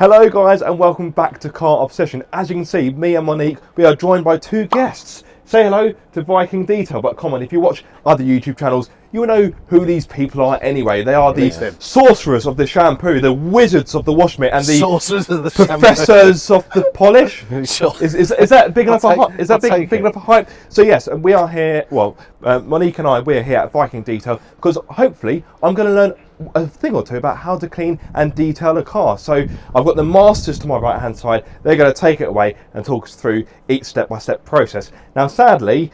Hello guys and welcome back to Car Obsession. As you can see, me and Monique, we are joined by two guests. Say hello to Viking Detail, but come on, if you watch other YouTube channels, you will know who these people are anyway. They are the sorcerers of the shampoo, the wizards of the wash mitt, and the sorcerers of the professors of the polish. Sure. Is that big enough a hype? Is that big enough a hype? So yes, and we are here, well, Monique and I, we're here at Viking Detail because hopefully I'm going to learn a thing or two about how to clean and detail a car. So I've got the masters to my right hand side. They're going to take it away and talk us through each step-by-step process. Now sadly,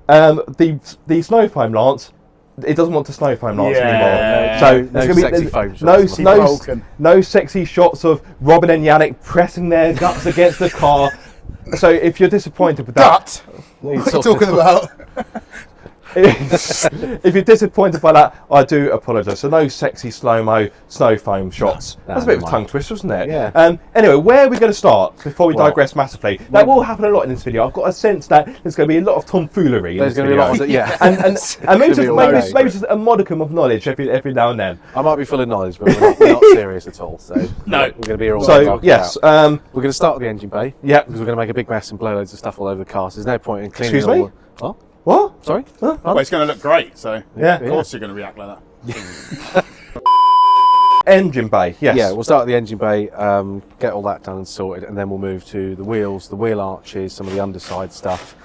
the snow foam Lance, it doesn't want to snow foam Lance anymore. So there's going to be no sexy shots of Robin and Yannick pressing their guts against the car. So if you're disappointed with that, what are you talking about? if you're disappointed by that, I do apologise. So no sexy slow-mo snow foam shots. That's a bit of a tongue twister, wasn't it? Yeah. Anyway, where are we going to start before we digress massively? That will happen a lot in this video. I've got a sense that there's going to be a lot of tomfoolery. There's going to be a lot of and maybe just a modicum of knowledge every now and then. I might be full of knowledge, but we're not serious at all. So no, we're going to be all right. So yes, we're going to start with the engine bay. Yeah, because we're going to make a big mess and blow loads of stuff all over the car. So there's no point in cleaning. Excuse me? What? What? Sorry? Huh? Well, it's going to look great, so yeah, of course you're going to react like that. Engine bay, yes. Yeah, we'll start at the engine bay, get all that done and sorted, and then we'll move to the wheels, the wheel arches, some of the underside stuff,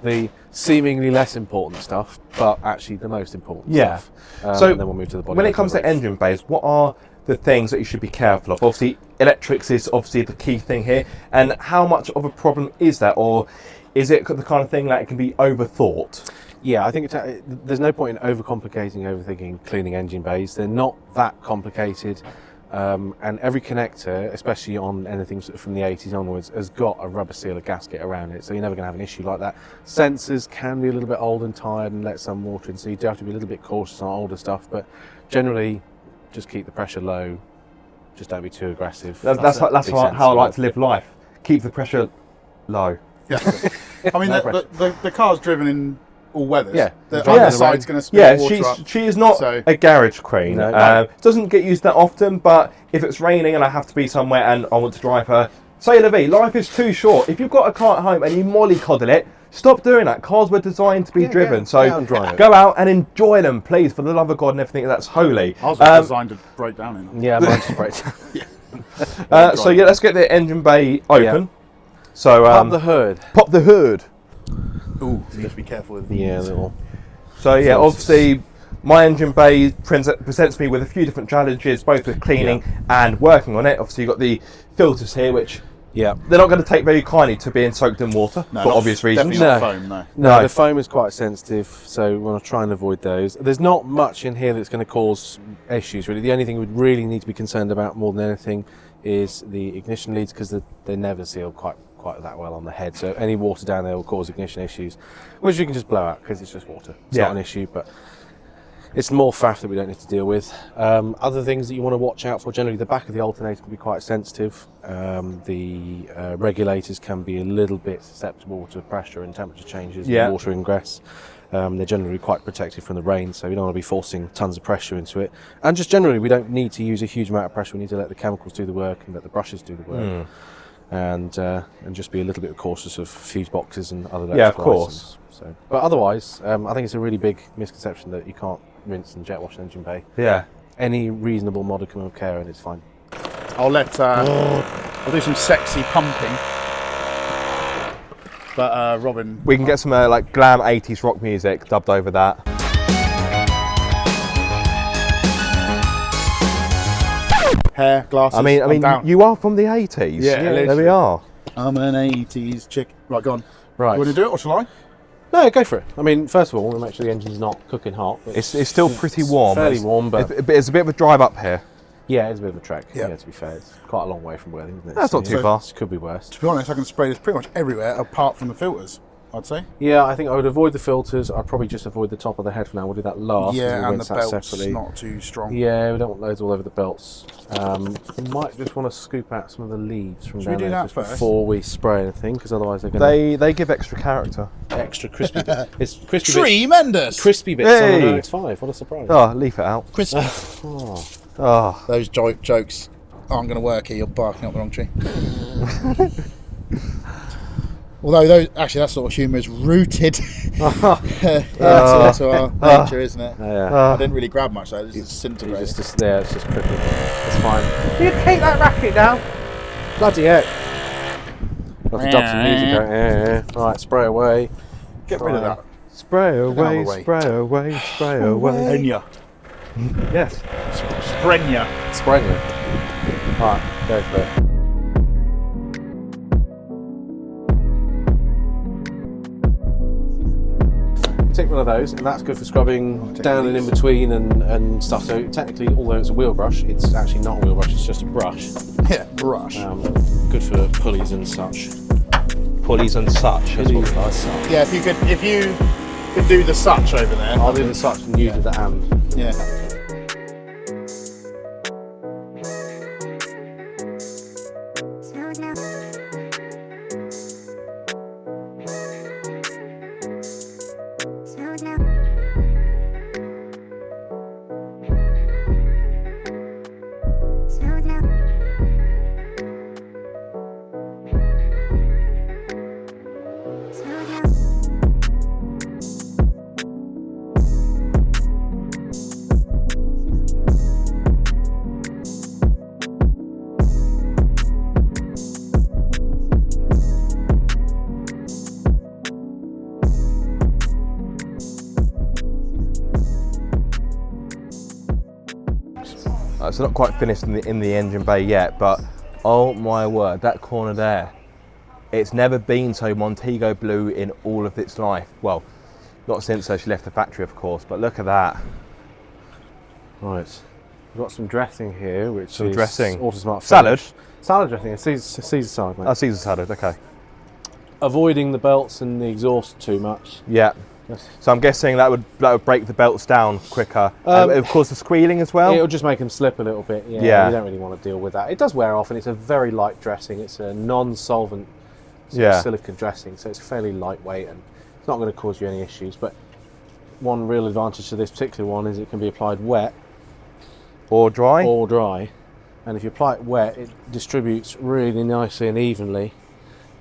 the seemingly less important stuff, but actually the most important stuff. So and then we'll move to the body. When it comes to engine bays, what are the things that you should be careful of? Obviously, electrics is obviously the key thing here, and how much of a problem is that, or is it the kind of thing that it can be overthought? Yeah, I think there's no point in overcomplicating, overthinking cleaning engine bays. They're not that complicated, and every connector, especially on anything from the 80s onwards, has got a rubber sealer gasket around it, so you're never going to have an issue like that. Sensors can be a little bit old and tired and let some water in, so you do have to be a little bit cautious on older stuff, but generally just keep the pressure low, just don't be too aggressive. That's how I like to live life. Keep the pressure low. Yeah. I mean, the car's driven in all weathers. Yeah. The underside's going to spill water up. She is not a garage queen. No. Doesn't get used that often, but if it's raining and I have to be somewhere and I want to drive her, say la vie, life is too short. If you've got a car at home and you mollycoddle it, stop doing that. Cars were designed to be driven, so go out and enjoy them, please, for the love of God and everything that's holy. I was designed to break down in them. Yeah, mine's break down. So yeah, let's get the engine bay open. Yeah. So pop the hood. Pop the hood. Ooh, so you have to be careful with little. So yeah, obviously my engine bay presents me with a few different challenges, both with cleaning and working on it. Obviously you've got the filters here, which they're not going to take very kindly to being soaked in water for obvious reasons. Definitely not foam, no, the foam is quite sensitive, so we want to try and avoid those. There's not much in here that's going to cause issues, really. The only thing we'd really need to be concerned about more than anything is the ignition leads, because they never seal quite that well on the head, so any water down there will cause ignition issues, which you can just blow out because it's just water. It's not an issue, but it's more faff that we don't need to deal with. Other things that you want to watch out for, generally the back of the alternator can be quite sensitive. The regulators can be a little bit susceptible to pressure and temperature changes and water ingress. They're generally quite protected from the rain, so we don't want to be forcing tons of pressure into it. And just generally, we don't need to use a huge amount of pressure. We need to let the chemicals do the work and let the brushes do the work. And just be a little bit cautious of fuse boxes and other electrical of course. So, but otherwise, I think it's a really big misconception that you can't rinse and jet wash an engine bay. Yeah. Any reasonable modicum of care and it's fine. I'll I'll do some sexy pumping. But Robin, we can get some like glam 80s rock music dubbed over that. Hair, glasses. I mean, you are from the 80s. Yeah, there we are. I'm an 80s chick. Right, go on. Right. You want to do it, or shall I? No, go for it. I mean, first of all, we'll make sure the engine's not cooking hot. It's still pretty warm. Fairly warm, but it's a bit of a drive up here. Yeah, it's a bit of a trek. Yeah, to be fair, it's quite a long way from Worthing, isn't it? That's not too far. It could be worse. To be honest, I can spray this pretty much everywhere apart from the filters, I'd say. Yeah, I think I would avoid the filters. I'd probably just avoid the top of the head for now. We'll do that last. Yeah, and the belts not too strong. Yeah, we don't want loads all over the belts. We might just want to scoop out some of the leaves from down there just before we spray anything, because otherwise they're going to... They give extra character. Extra crispy bits. It's crispy Tremendous! Crispy bits on an MX-5. What a surprise. Oh, leave it out. Crispy. Oh. Those jokes. aren't going to work here, you're barking up the wrong tree. Although actually that sort of humour is rooted into our nature, isn't it? I didn't really grab much though, it's disintegrated. It's just there, it's just crippled. It's fine. You keep that racket down. Bloody heck. Got to dub some music out. Yeah. Right, spray away. Get rid of that. Spray away, spray away, spray away. Enya. Yes. Sprenya. Sprenya. Right, go for it. Take one of those, and that's good for scrubbing down and in between and stuff. So technically, although it's a wheel brush, it's actually not a wheel brush, it's just a brush. Yeah, brush. Good for pulleys and such. Pulleys and such. Pulleys and such. Yeah, if you could do the such over there. I'll do the such and you do the and. Yeah. It's not quite finished in the engine bay yet, but oh my word, that corner there, it's never been so Montego blue in all of its life. Well, not since she left the factory, of course, but look at that. Right, we've got some dressing here, which some is dressing. Autosmart salad. Salad dressing. Caesar salad, mate. Oh, Caesar salad. Okay. Avoiding the belts and the exhaust too much. Yeah. Yes. So I'm guessing that would break the belts down quicker. And of course, the squealing as well. It'll just make them slip a little bit. Yeah. You don't really want to deal with that. It does wear off, and it's a very light dressing. It's a non-solvent silicone dressing, so it's fairly lightweight, and it's not going to cause you any issues. But one real advantage to this particular one is it can be applied wet or dry. And if you apply it wet, it distributes really nicely and evenly,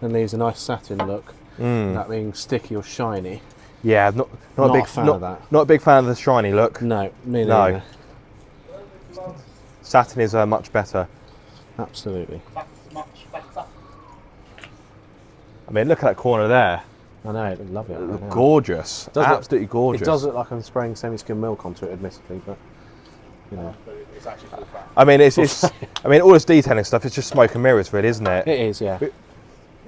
and leaves a nice satin look. That being sticky or shiny. Yeah, not a big fan of that. Not a big fan of the shiny look. No, me neither. No. Satin is much better. Absolutely. Much better. I mean, look at that corner there. I know, I love it. Gorgeous. Absolutely gorgeous. It does look like I'm spraying semi-skim milk onto it, admittedly, but you know. It's actually full fat. I mean, I mean, all this detailing stuff is just smoke and mirrors, really, isn't it? It is, yeah.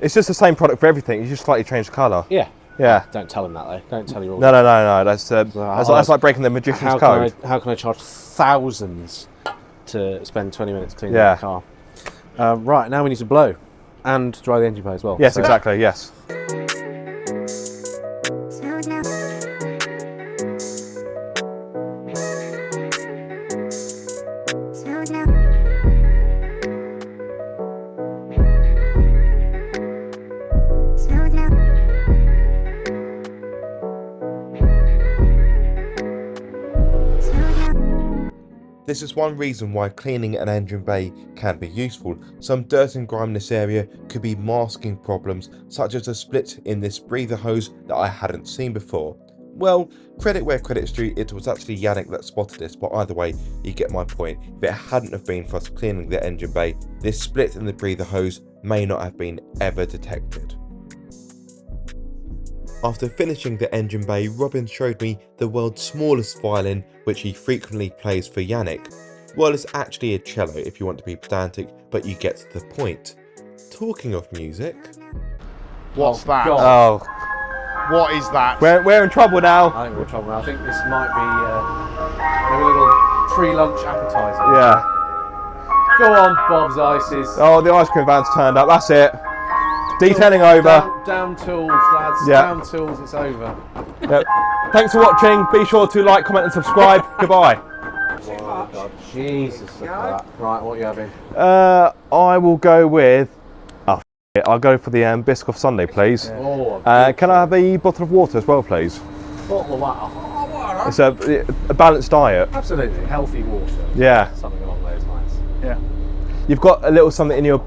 It's just the same product for everything. You just slightly change the colour. Yeah. Yeah. Don't tell them that though. Don't tell your audience. No. That's like breaking the magician's code. How can I charge thousands to spend 20 minutes cleaning the car? Right, now we need to blow and dry the engine bay as well. Yes, exactly. Yes. This is one reason why cleaning an engine bay can be useful. Some dirt and grime in this area could be masking problems, such as a split in this breather hose that I hadn't seen before. Well, credit where credit's due, it was actually Yannick that spotted this, but either way, you get my point. If it hadn't have been for us cleaning the engine bay, this split in the breather hose may not have been ever detected. After finishing the engine bay, Robin showed me the world's smallest violin, which he frequently plays for Yannick. Well, it's actually a cello if you want to be pedantic, but you get to the point. Talking of music... What's that? God. Oh. What is that? We're in trouble now. I think we're in trouble now. I think this might be maybe a little pre-lunch appetizer. Yeah. Go on, Bob's Ices. Oh, the ice cream van's turned up. That's it. Detailing over. Down tools, lads. Yeah. Down tools, it's over. Yep. Thanks for watching. Be sure to like, comment and subscribe. Goodbye. Oh, God. Jesus, look at that. Right, what are you having? I will go with... Oh, I'll go for the Biscoff Sundae, please. Oh, can I have a bottle of water as well, please? bottle of water. It's a balanced diet. Absolutely. Healthy water. Yeah. Something along those lines. Yeah. You've got a little something in your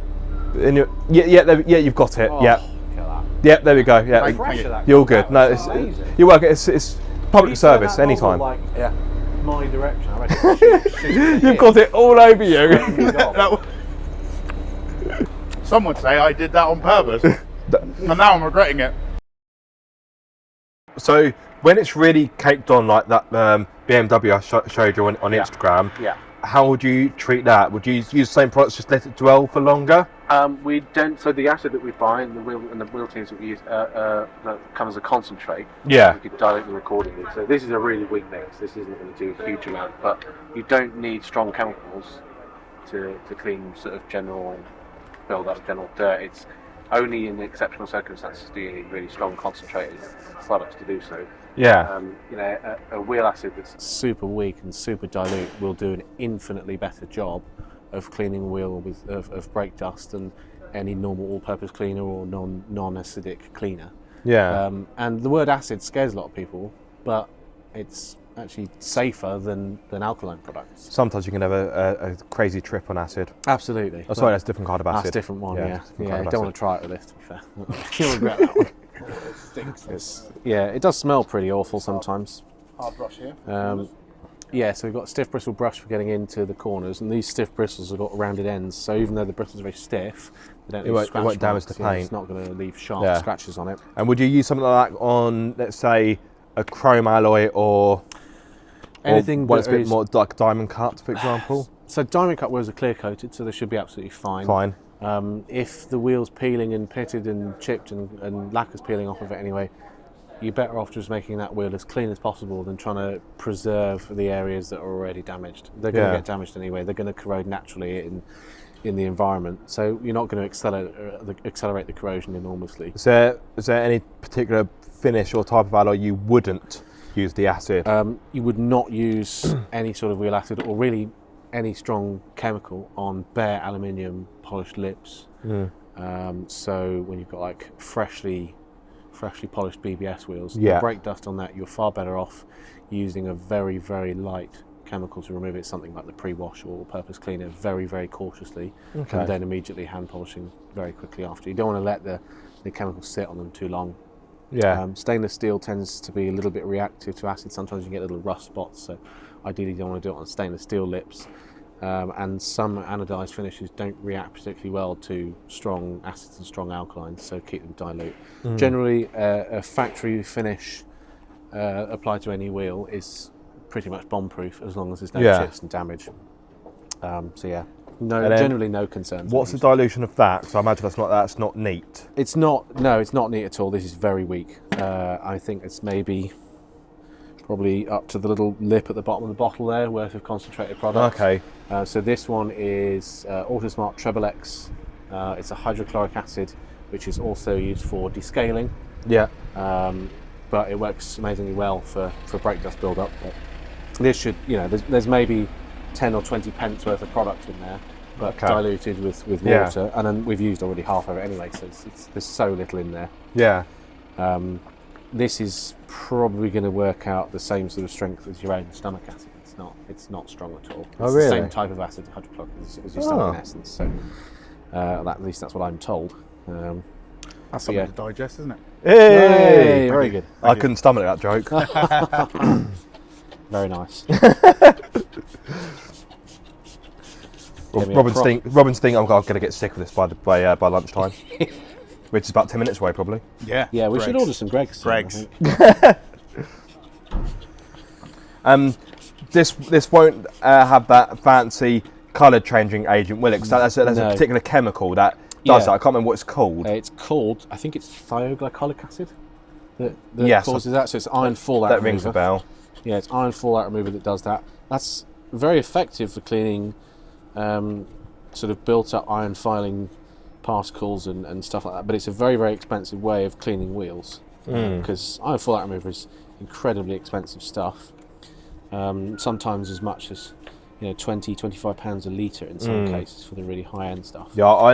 yeah, you've got it. Oh, yeah. Look at that. Yep, there we go. Yeah, Pressure that you're comes good. out, No, it's amazing. you're working. It's public service Turn that anytime. nozzle, like, Yeah. my direction. I reckon shoot You've got it all over you. Some would say I did that on purpose, and now I'm regretting it. So when it's really caked on like that BMW I showed you on Instagram, Yeah. how would you treat that? Would you use the same products, just let it dwell for longer? We don't. So the acid that we buy and the wheel teams that we use that come as a concentrate. Yeah. We could dilute them accordingly. So this is a really weak mix. This isn't going to do a huge amount, but you don't need strong chemicals to clean sort of general build up general dirt. It's only in exceptional circumstances do you need really strong concentrated products to do so. Yeah. A wheel acid that's super weak and super dilute will do an infinitely better job of cleaning a wheel of brake dust than any normal all-purpose cleaner or non-acidic cleaner. Yeah. And the word acid scares a lot of people, but it's actually safer than alkaline products. Sometimes you can have a crazy trip on acid. Absolutely. Oh, sorry, that's a different kind of acid. That's a different one, yeah. Yeah, You don't want to try it with this, to be fair. You'll regret that one. It does smell pretty awful sometimes. Hard brush here. Yeah, so we've got a stiff bristle brush for getting into the corners, and these stiff bristles have got rounded ends, so even though the bristles are very stiff, they don't leave scratch won't damage marks, the paint. It's not going to leave sharp scratches on it. And would you use something like that on, let's say, a chrome alloy or anything when it's a that bit is- more like diamond cut, for example? So diamond cut wheels are clear coated, so they should be absolutely fine. Fine. If the wheel's peeling and pitted and chipped and lacquer's peeling off of it anyway, you're better off just making that wheel as clean as possible than trying to preserve the areas that are already damaged. They're going to get damaged anyway. They're going to corrode naturally in the environment, so you're not going to accelerate the corrosion enormously. Is there any particular finish or type of alloy you wouldn't use the acid? You would not use any sort of wheel acid or really any strong chemical on bare aluminium polished lips. So when you've got like freshly polished BBS wheels, the brake dust on that, you're far better off using a very, very light chemical to remove it, something like the pre-wash or purpose cleaner, very, very cautiously, and then immediately hand polishing very quickly after. You don't want to let the chemical sit on them too long. Stainless steel tends to be a little bit reactive to acid. Sometimes you get little rust spots, so ideally you don't want to do it on stainless steel lips. And some anodized finishes don't react particularly well to strong acids and strong alkalines, so keep them dilute. Generally, a factory finish applied to any wheel is pretty much bomb-proof as long as there's no chips and damage. Generally no concerns. What's the dilution of that? So I imagine that's not neat. It's not neat at all. This is very weak. I think it's maybe probably up to the little lip at the bottom of the bottle there worth of concentrated product. Okay. So this one is Autosmart Treble X. It's a hydrochloric acid, which is also used for descaling. Yeah. But it works amazingly well for brake dust build-up. But this should, there's maybe 10 or 20 pence worth of product in there, but diluted with water, and then we've used already half of it anyway, so there's so little in there. Yeah. This is probably going to work out the same sort of strength as your own stomach acid. It's not strong at all. It's the same type of acid, hydrochloric, as your stomach in essence. So at least that's what I'm told. That's something to digest, isn't it? Hey, very good. I couldn't stomach that joke. Very nice. Robin's thinking I'm going to get sick of this by lunchtime, which is about 10 minutes away probably. Yeah, we should order some Greg's. This won't have that fancy colour changing agent, will it? 'Cause that's a particular chemical that does that. I can't remember what it's called. It's called, I think it's thioglycolic acid that causes that. So it's iron fallout remover. That rings a bell. Yeah, it's iron fallout remover that does that. That's very effective for cleaning sort of built up iron filing particles and stuff like that. But it's a very, very expensive way of cleaning wheels because iron fallout remover is incredibly expensive stuff. Sometimes as much as £20-25 a litre in some cases for the really high end stuff. Yeah, I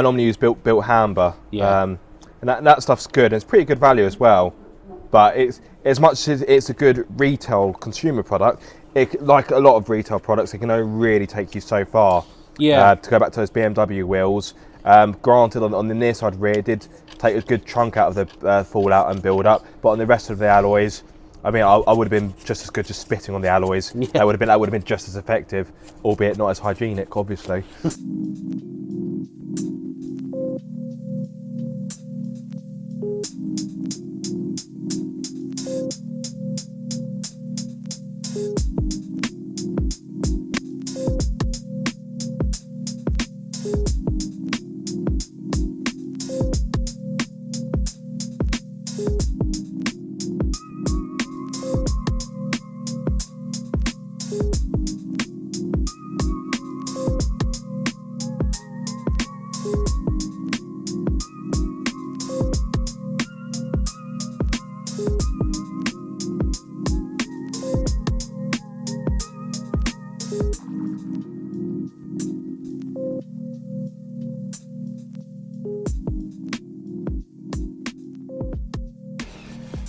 normally use built Hamber. And that stuff's good, and it's pretty good value as well. But it's as much as it's a good retail consumer product, like a lot of retail products, it can only really take you so far. Yeah. To go back to those BMW wheels. Granted, on the near side rear, it did take a good chunk out of the fallout and build up, but on the rest of the alloys, I mean, I would have been just as good just spitting on the alloys. Yeah. That would have been just as effective, albeit not as hygienic, obviously.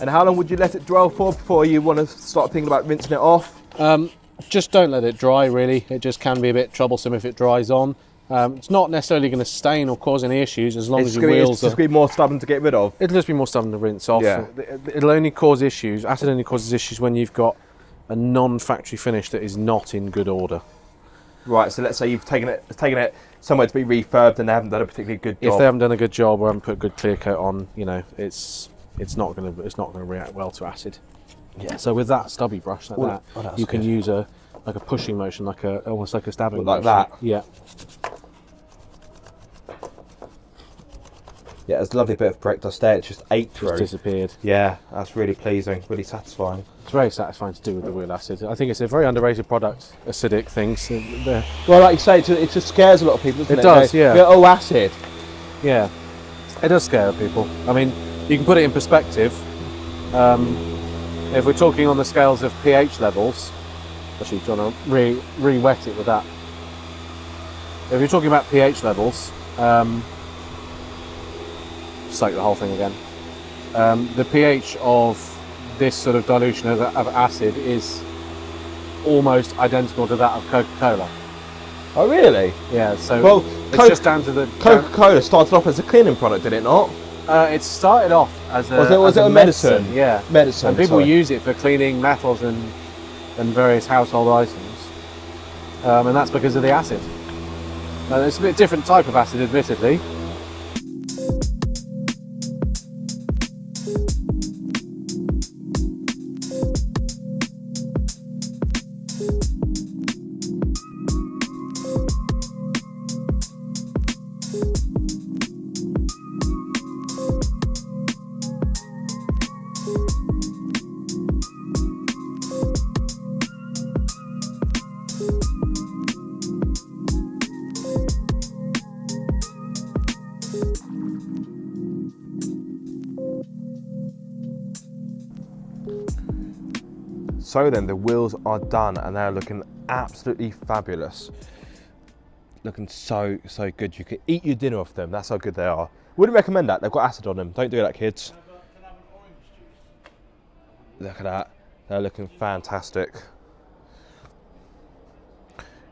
And how long would you let it dwell for before you want to start thinking about rinsing it off? Just don't let it dry, really. It just can be a bit troublesome if it dries on. It's not necessarily going to stain or cause any issues as long as your wheels It's just going to be more stubborn to get rid of. It'll just be more stubborn to rinse off. Yeah. It'll only cause issues. Acid only causes issues when you've got a non-factory finish that is not in good order. Right, so let's say you've taken it somewhere to be refurbed and they haven't done a particularly good job. If they haven't done a good job or haven't put a good clear coat on, you know, it's not going to react well to acid. Yeah. So with that stubby brush like that, you can use a pushing motion, almost like a stabbing like motion. that. Yeah. Yeah, there's a lovely bit of brake dust there. It just ate through. Just disappeared. Yeah, that's really pleasing, really satisfying. It's very satisfying to do with the wheel acid. I think it's a very underrated product, acidic things. Well, like you say, it just scares a lot of people, doesn't it? It does, yeah. Oh, acid. Yeah, it does scare people. I mean, you can put it in perspective. If we're talking on the scales of pH levels, actually, do you want to re-wet it with that? If you're talking about pH levels, soak the whole thing again. The pH of this sort of dilution of acid is almost identical to that of Coca-Cola. Oh, really? Yeah, so well, it's just down to the... Coca-Cola started off as a cleaning product, did it not? It started off as a, was it a medicine? Yeah, medicine. And people use it for cleaning metals and various household items, and that's because of the acid. It's a bit different type of acid, admittedly. So then, the wheels are done and they're looking absolutely fabulous. Looking so good. You could eat your dinner off them. That's how good they are. Wouldn't recommend that. They've got acid on them. Don't do that, kids. Look at that. They're looking fantastic.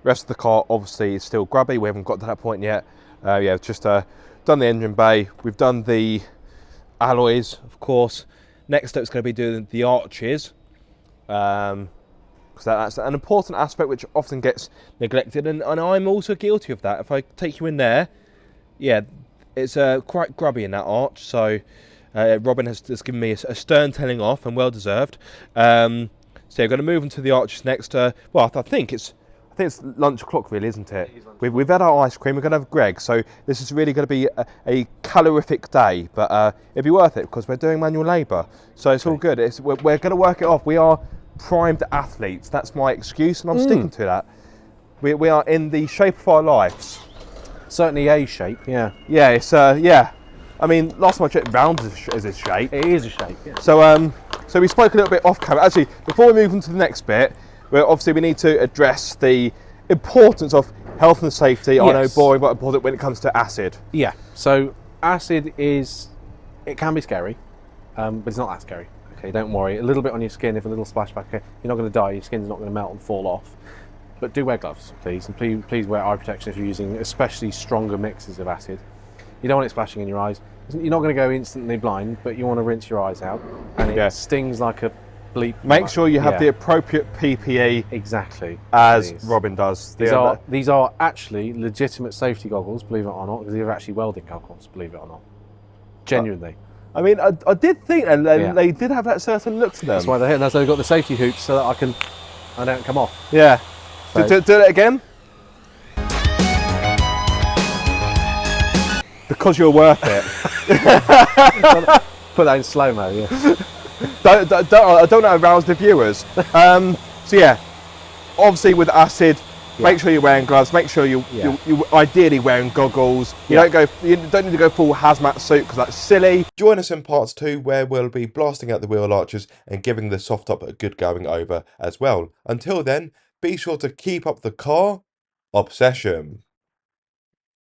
Rest of the car obviously is still grubby. We haven't got to that point yet. Yeah, just done the engine bay. We've done the alloys, of course. Next step is going to be doing the arches. Because that's an important aspect which often gets neglected, and I'm also guilty of that. If I take you in there, yeah, it's quite grubby in that arch, so Robin has given me a stern telling off, and well deserved. So we're going to move into the arches next. Well, I think it's lunch o'clock, really, isn't it? We've had our ice cream. We're going to have Greg, so this is really going to be a calorific day, but it'd be worth it because we're doing manual labour, so it's all good. We're going to work it off. We are primed athletes. That's my excuse, and I'm sticking to that. We are in the shape of our lives. Certainly a shape, yeah. Yeah, it's yeah. I mean, last time I checked, round is a shape. It is a shape, yeah. So we spoke a little bit off camera. Actually, before we move on to the next bit, obviously we need to address the importance of health and safety. Yes. I know, boring, but important when it comes to acid. Yeah. So acid it can be scary, but it's not that scary. Okay, don't worry. A little bit on your skin, if a little splashback, you're not going to die. Your skin's not going to melt and fall off. But do wear gloves, please, and please wear eye protection if you're using especially stronger mixes of acid. You don't want it splashing in your eyes. You're not going to go instantly blind, but you want to rinse your eyes out, and it stings like a bleep. Make sure you have the appropriate PPE. Exactly. As Robin does. These are actually legitimate safety goggles, believe it or not, because they're actually welding goggles, believe it or not. Genuinely. I mean, I did think, and they did have that certain look to them. That's why they're here. That's why they've got the safety hoops so that I don't come off. Yeah. So. Do it again. Because you're worth it. Put that in slow-mo, yeah. I don't want to arouse the viewers. So yeah, obviously with acid, make sure you're wearing gloves. Make sure you're ideally wearing goggles. You don't need to go full hazmat suit because that's silly. Join us in parts 2 where we'll be blasting out the wheel arches and giving the soft top a good going over as well. Until then, be sure to keep up the car obsession.